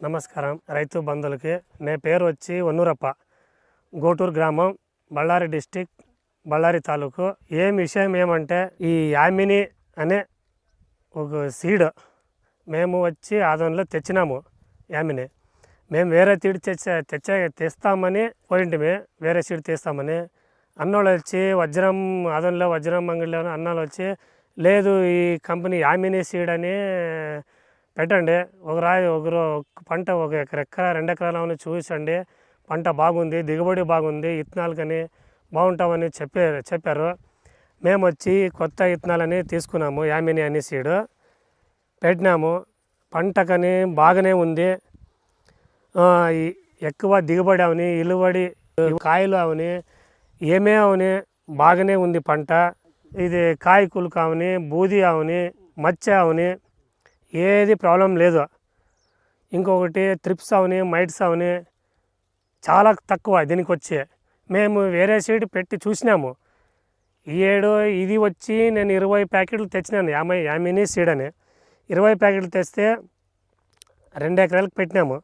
నమస్కారం రైతు బంధువులకి. నా పేరు వచ్చి వన్నూరప్ప, గోటూరు గ్రామం, బళ్ళారి డిస్టిక్, బళ్ళారి తాలూకు. విషయం ఏమంటే ఈ యామిని అనే ఒక సీడ్ మేము వచ్చి ఆదంలో తెచ్చినాము. యామిని మేము వేరే సీడ్ తెస్తామని పోయింటిమి, వేరే సీడ్ తెస్తామని. అన్నోళ్ళు వచ్చి వజ్రం ఆదంలో వజ్రం అంగడిలో అన్నాళ్ళు వచ్చి లేదు ఈ కంపెనీ యామిని సీడ్ అని పెట్టండి, ఒక పంట ఒక ఎకరా 2 ఎకరాలని చూసండి, పంట బాగుంది, దిగుబడి బాగుంది, ఇత్తనాలకని బాగుంటామని చెప్పారు. మేము వచ్చి కొత్త ఇత్తనాలని తీసుకున్నాము. యామిని అని సీడ్ పెట్టినాము. పంటకని బాగానే ఉంది, ఎక్కువ దిగుబడి అవని, ఇలువడి కాయలు అవని, ఏమే అవని బాగానే ఉంది పంట. ఇది కాయ కులుకు అవని, బూది అవని, మచ్చ అవని ఏది ప్రాబ్లం లేదు. ఇంకొకటి త్రిప్స్ అవని, మైట్స్ అవని చాలా తక్కువ దీనికి వచ్చి. మేము వేరే సీడ్ పెట్టి చూసినాము. ఈ ఏడు ఇది వచ్చి నేను 20 ప్యాకెట్లు తెచ్చినాను. యామిని సీడ్ అని 20 ప్యాకెట్లు తెస్తే 2 ఎకరాలకు పెట్టినాము.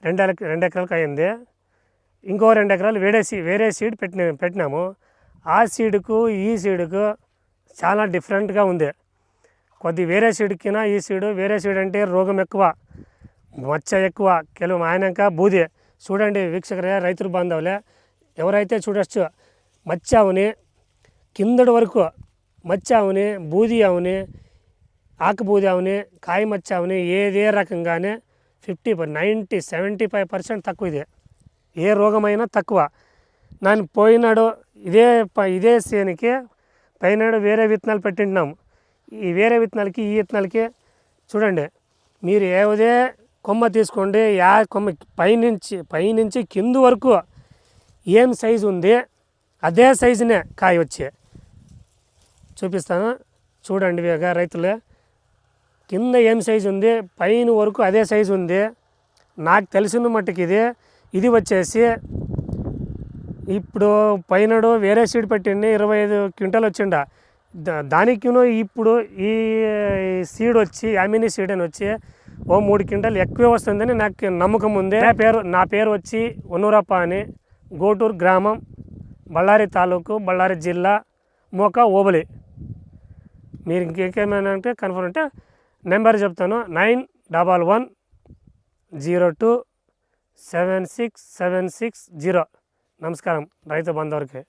2 ఎకరాలకు అయింది. ఇంకో 2 ఎకరాలు వేరే సీడ్ పెట్టినాము. ఆ సీడుకు ఈ సీడుకు చాలా డిఫరెంట్గా ఉంది. కొద్ది వేరే సీడ్కినా ఈ సీడు, వేరే సీడ్ అంటే రోగం ఎక్కువ, మచ్చ ఎక్కువ, ಕೆಲವು ఆయనక బూది. చూడండి వీక్షకులే, రైతులు బాంధవులే, ఎవరైతే చూడొచ్చు, మచ్చ అవని కిందటి వరకు మచ్చ అవని, బూది అవని, ఆకు బూది అవని, కాయ మచ్చ అవని ఏదే రకంగానే 75% తక్కువ. ఏ రోగమైనా తక్కువ. నేను పోయినాడు ఇదే సేనికి పైనాడు వేరే విత్తనాలు పెట్టింటున్నాము. ఈ వేరే విత్తనాలకి ఈ విత్తనాలకి చూడండి, మీరు ఏదే కొమ్మ తీసుకోండి, కొమ్మ పైనుంచి కింద వరకు ఏం సైజు ఉంది అదే సైజునే కాయ వచ్చి చూపిస్తాను. చూడండి రైతులే, కింద ఏం సైజు ఉంది, పైన వరకు అదే సైజు ఉంది. నాకు తెలిసిన మట్టుకు ఇది వచ్చేసి ఇప్పుడు పైనడు వేరే సీడ్ పెట్టిండి 25 క్వింటాలు వచ్చిండ. దానికిను ఇప్పుడు ఈ సీడ్ వచ్చి యామిని సీడ్ అని వచ్చి 3 క్వింటాలు ఎక్కువే వస్తుందని నాకు నమ్మకం ఉంది. నా పేరు వచ్చి వన్నూరప్ప అని, గోటూరు గ్రామం, బళ్ళారి తాలూకు, బళ్ళారి జిల్లా, మోకా ఓబలి. మీరు ఇంకేమైనా అంటే కన్ఫర్మ్ అంటే నెంబర్ చెప్తాను, 911102767660. నమస్కారం రైతు బంధువులకి.